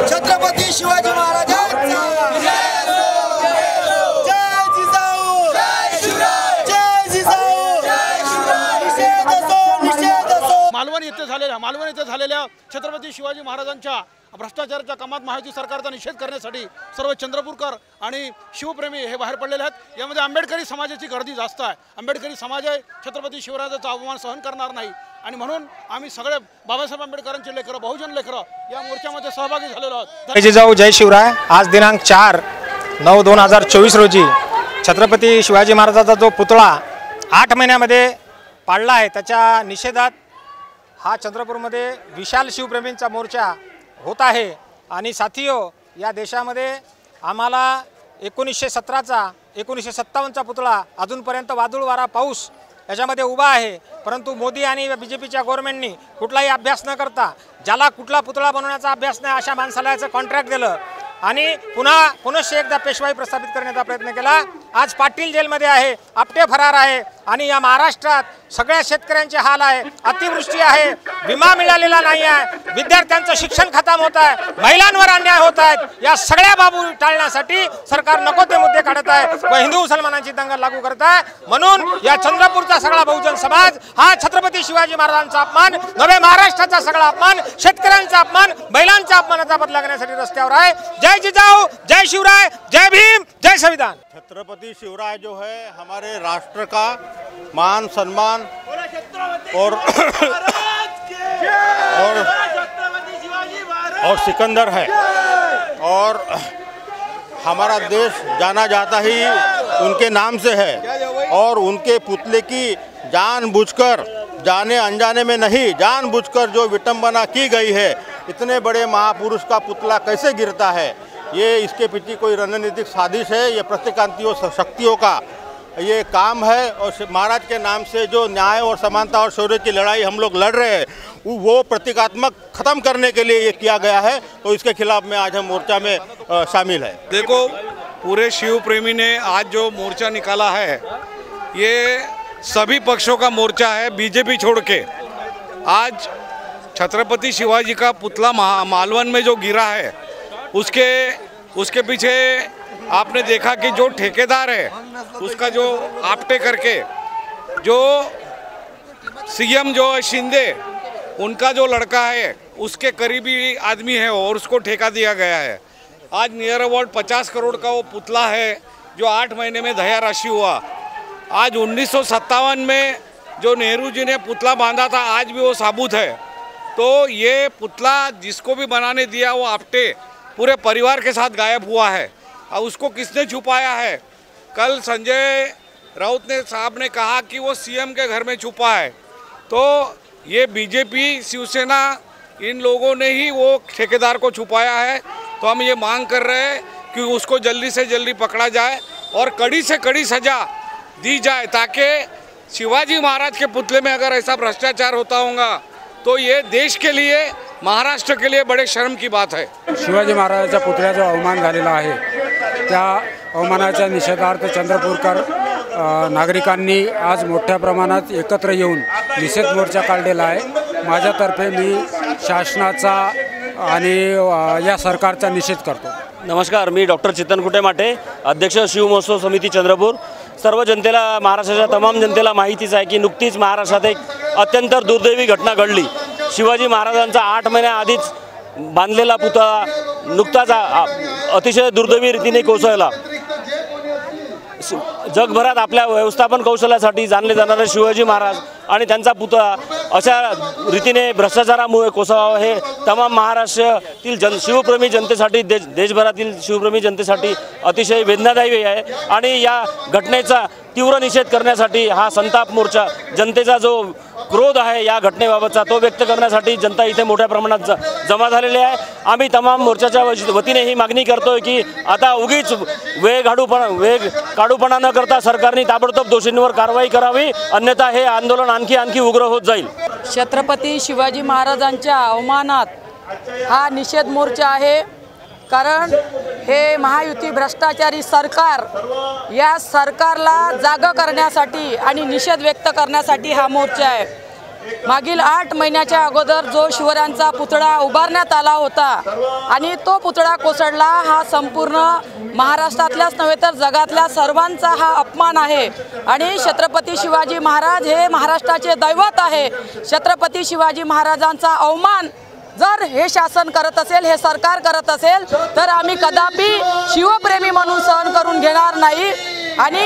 छत्रपती शिवाजी महाराजांचा जय जिजाऊ जय शिवराय जय जिजाऊ जय शिवराय निषेध असो। मालवण येथे झालेल्या छत्रपती शिवाजी महाराजांच्या भ्रष्टाचाराच्या कामात महायुती सरकारचा निषेध करण्यासाठी सर्व चंद्रपूरकर आणि शिवप्रेमी हे बाहेर पडलेले आहेत। यामध्ये आंबेडकरी समाजाची गर्दी जास्त आहे। आंबेडकरी समाज छत्रपती शिवरायांचा अवमान सहन करणार नाही आणि म्हणून आम्ही सगळे बाबासाहेब आंबेडकरांचे लेकरं बहुजन लेकरं या मोर्चामध्ये सहभागी झालेलो आहोत। जय जिजाऊ जय शिवराय। आज दिनांक 4/9/2024 रोजी छत्रपती शिवाजी महाराजांचा जो पुतळा 8 महिन्यामध्ये पाडला आहे त्याच्या निषेधात हा चंद्रपूरमध्ये विशाल शिवप्रेमींचा मोर्चा होत आहे। आणि साथियो, या देशामध्ये आम्हाला 1917चा 1957चा पुतळा अजूनपर्यंत वादळ वारा पाऊस याच्यामध्ये उभा आहे, परंतु मोदी आणि बीजेपीच्या गव्हर्नमेंटनी कुठलाही अभ्यास न करता ज्याला कुठला पुतळा बनवण्याचा अभ्यास नाही अशा माणसाला याचं कॉन्ट्रॅक्ट दिलं आणि पुनश्च एकदा पेशवाई प्रस्थापित करण्याचा प्रयत्न केला। आज पाटील जेलमध्ये आहे, आपटे फरार आहे आणि या महाराष्ट्रात सगळ्या शेतकऱ्यांचे हाल आहे। अतिवृष्टी आहे, विमा मिळालेला नाही आहे, विद्यार्थ्यांचं शिक्षण खतम होत आहे, महिलांवर अन्याय होत आहेत। या सगळ्या बाबी टाळण्यासाठी सरकार नको ते मुद्दे काढत आहे व हिंदू मुसलमानांची दंगल लागू करत आहे। म्हणून या चंद्रपूरचा सगळा बहुजन समाज हा छत्रपती शिवाजी महाराजांचा अपमान नव्हे, महाराष्ट्राचा सगळा अपमान, शेतकऱ्यांचा अपमान, महिलांच्या अपमानाचा बदला घेण्यासाठी रस्त्यावर आहे। जय जिजाऊ जय शिवराय जय भीम जय संविधान। छत्रपति शिवराय जो है हमारे राष्ट्र का मान सम्मान और सिकंदर है और हमारा देश जाना जाता ही उनके नाम से है और उनके पुतले की जानबूझकर जाने अनजाने में नहीं जानबूझकर जो विटंबना की गई है, इतने बड़े महापुरुष का पुतला कैसे गिरता है, ये इसके पीछे कोई रणनीतिक साजिश है। ये प्रत्येकांतियों शक्तियों का ये काम है और महाराज के नाम से जो न्याय और समानता और शौर्य की लड़ाई हम लोग लड़ रहे हैं वो प्रतीकात्मक ख़त्म करने के लिए ये किया गया है। तो इसके खिलाफ में आज हम मोर्चा में शामिल है। देखो, पूरे शिव प्रेमी ने आज जो मोर्चा निकाला है ये सभी पक्षों का मोर्चा है, बीजेपी छोड़ के। आज छत्रपति शिवाजी का पुतला मालवण में जो गिरा है उसके पीछे आपने देखा कि जो ठेकेदार है उसका जो आपटे करके जो सीएम जो शिंदे उनका जो लड़का है उसके करीबी आदमी है और उसको ठेका दिया गया है। आज नियर अबाउट 50 करोड़ का वो पुतला है जो 8 महीने में दया राशि हुआ। आज 1957 में जो नेहरू जी ने पुतला बांधा था आज भी वो साबुत है। तो ये पुतला जिसको भी बनाने दिया वो आपटे पूरे परिवार के साथ गायब हुआ है। और उसको किसने छुपाया है? कल संजय राउत ने साहब ने कहा कि वो सीएम के घर में छुपा है। तो ये बीजेपी शिवसेना इन लोगों ने ही वो ठेकेदार को छुपाया है। तो हम ये मांग कर रहे हैं कि उसको जल्दी से जल्दी पकड़ा जाए और कड़ी से कड़ी सज़ा दी जाए, ताकि शिवाजी महाराज के पुतले में अगर ऐसा भ्रष्टाचार होता होगा तो ये देश के लिए, महाराष्ट्र के लिए बड़े शर्म की बात है। शिवाजी महाराजांच्या पुतळ्याचा अवमान झालेला आहे, त्या अवमानाच्या निषेधार्थ चंद्रपूरकर नागरिकांनी आज मोठ्या प्रमाणात एकत्र येऊन निषेध मोर्चा काढलेला आहे। माझ्यातर्फे मी शासनाचा आणि या सरकारचा निषेध करतो। नमस्कार, मी डॉक्टर चेतन कुटेमाटे, अध्यक्ष शिव महोत्सव समिती चंद्रपूर। सर्व जनतेला, महाराष्ट्राच्या तमाम जनतेला माहितीच आहे की नुकतीच महाराष्ट्रात एक अत्यंत दुर्दैवी घटना घडली। शिवाजी महाराजांचा 8 महिन्याआधीच बांधलेला पुतळा नुकताच अतिशय दुर्दैवी रीतीने कोसळला। जगभरात आपल्या व्यवस्थापन कौशल्यासाठी जाणले जाणारे शिवाजी महाराज आणि त्यांचा पुतळा अशा रीतीने भ्रष्टाचारामुळे कोसळावा हे तमाम महाराष्ट्रातील शिवप्रेमी जनतेसाठी, देशभरातील शिवप्रेमी जनतेसाठी अतिशय वेदनादायी आहे। आणि या घटनेचा तीव्र निषेध करण्यासाठी हा संताप मोर्चा, जनतेचा जो क्रोध आहे या घटनेबाबतचा तो व्यक्त करण्यासाठी जनता इथे मोठ्या प्रमाणात जमा झालेली आहे। आम्ही तमाम मोर्चाच्या वतीने ही मागणी करतोय की आता उगीच वेग काढूपणा न करता सरकारने ताबडतोब दोषींवर कारवाई करावी, अन्यथा हे आंदोलन आणखी उग्र होत जाईल। छत्रपती शिवाजी महाराजांच्या अवमानात हा निषेध मोर्चा आहे, कारण हे महायुती भ्रष्टाचारी सरकार, या सरकारला जागं करण्यासाठी आणि निषेध व्यक्त करण्यासाठी हा मोर्चा आहे। मागील 8 महिन्याच्या अगोदर जो शिवरायांचा पुतळा उभारण्यात आला होता आणि तो पुतळा कोसळला, हा संपूर्ण महाराष्ट्रातल्याच नव्हे तर जगातल्या सर्वांचा हा अपमान आहे। आणि छत्रपती शिवाजी महाराज हे महाराष्ट्राचे दैवत आहे। छत्रपती शिवाजी महाराजांचा अवमान जर हे शासन करत असेल, हे सरकार करत असेल, तर आम्ही कदापि शिवप्रेमी म्हणून सहन करून घेणार नाही। आणि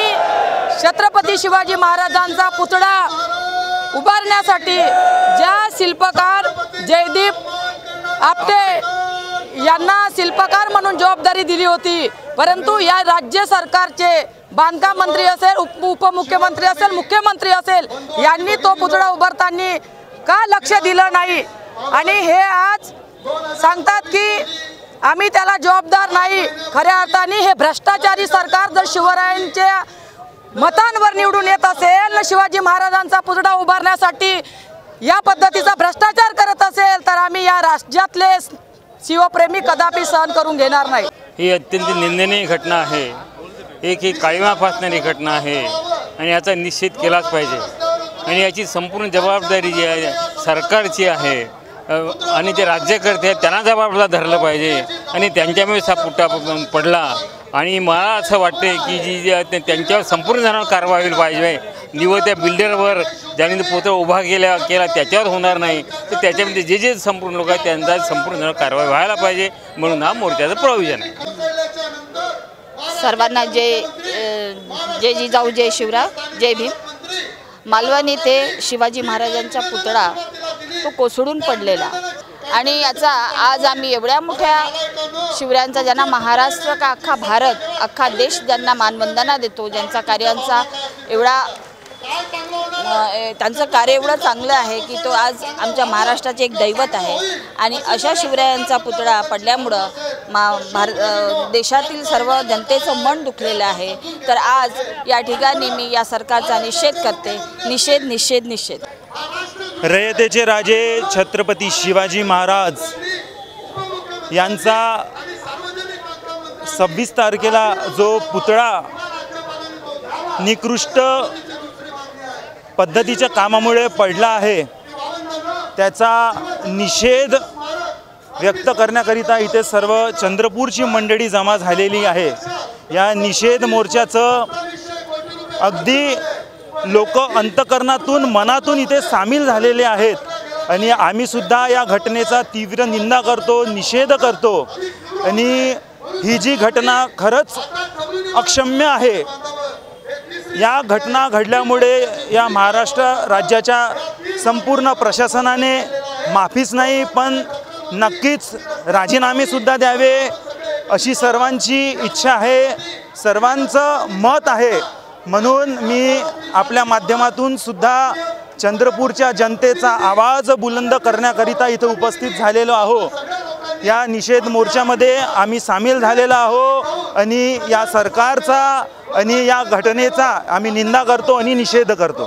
छत्रपती शिवाजी महाराजांचा पुतळा उभारण्यासाठी ज्या शिल्पकार जयदीप आपटे यांना शिल्पकार म्हणून जबाबदारी दिली होती, परंतु या राज्य सरकारचे बांधकाम मंत्री असेल, उपमुख्यमंत्री असेल, मुख्यमंत्री असेल, यांनी तो पुतळा उभारताना का लक्ष दिलं नाही। आणि हे आज सांगतात की आम्ही त्याला जबाबदार नाही। खऱ्या अर्थाने हे भ्रष्टाचारी सरकार जर शिवरायांच्या मतांवर निवडून येत असेल, शिवाजी महाराजांचा पुतळा उभारण्यासाठी या पद्धतीचा भ्रष्टाचार करत असेल, तर आम्ही या राज्यातले शिवप्रेमी कदापि सहन करून घेणार नाही। ही अत्यंत निंदनीय घटना आहे, ही काळिमा फासणारी घटना आहे आणि याचा निषेध केलाच पाहिजे। आणि याची संपूर्ण जबाबदारी जी आहे सरकारची आहे आणि जे राज्यकर्ते आहेत त्यांना जबाबदार धरलं पाहिजे आणि त्यांच्यामुळेच हा पुट्टा पडला। आणि मला असं वाटते की जी त्यांच्यावर संपूर्ण जणांवर कारवाई व्हायला पाहिजे। निव्वळ त्या बिल्डरवर ज्यांनी पुतळा उभा केला त्याच्यावर होणार नाही, तर त्याच्यामध्ये जे संपूर्ण लोक आहेत त्यांचा संपूर्ण जणांवर कारवाई व्हायला पाहिजे, म्हणून हा मोर्चाचं प्रोव्हिजन आहे। सर्वांना जय जिजाऊ, जय शिवराय, जय भीम। मालवण येथे शिवाजी महाराजांचा पुतळा तो कोसळून पडलेला आणि याचा आज आम्ही एवढ्या मोठ्या शिवरायांचा, ज्यांना महाराष्ट्र का अख्खा भारत, अख्खा देश ज्यांना मानवंदना देतो, ज्यांचा कार्यांचा एवढा त्यांचं कार्य एवढं चांगलं आहे की तो आज आमच्या महाराष्ट्राचे एक दैवत आहे। आणि अशा शिवरायांचा पुतळा पडल्यामुळं देशातील सर्व जनतेचं मन दुखलेलं आहे। तर आज या ठिकाणी मी या सरकारचा निषेध करते, निषेध निषेध निषेध। रयतेचे राजे छत्रपती शिवाजी महाराज यांचा 26 तारखेला जो पुतळा निकृष्ट पद्धतीच्या कामामुळे पडला आहे, त्याचा निषेध व्यक्त करण्याकरिता इथे सर्व चंद्रपूरची मंडळी जमा झालेली आहे। या निषेध मोर्चाचं अगदी लोक अंतकरणातून, मनातून इथे सामील झालेले आहेत आणि आम्ही सुद्धा या घटनेचा तीव्र निंदा करतो, निषेध करतो। आणि ही जी घटना खरंच अक्षम्य आहे। या घटना घडल्यामुळे या महाराष्ट्र राज्याच्या संपूर्ण प्रशासनाने माफीच नाही पण नक्कीच राजीनामेसुद्धा द्यावे अशी सर्वांची इच्छा आहे, सर्वांचं मत आहे। म्हणून मी आपल्या माध्यमातून सुद्धा चंद्रपूरच्या जनतेचा आवाज बुलंद करण्याकरिता इथे उपस्थित झालेलो आहो। या निषेध मोर्चामध्ये आम्ही सामील झालेलो आहो आणि या सरकारचा आणि या घटनेचा आम्ही निंदा करतो आणि निषेध करतो।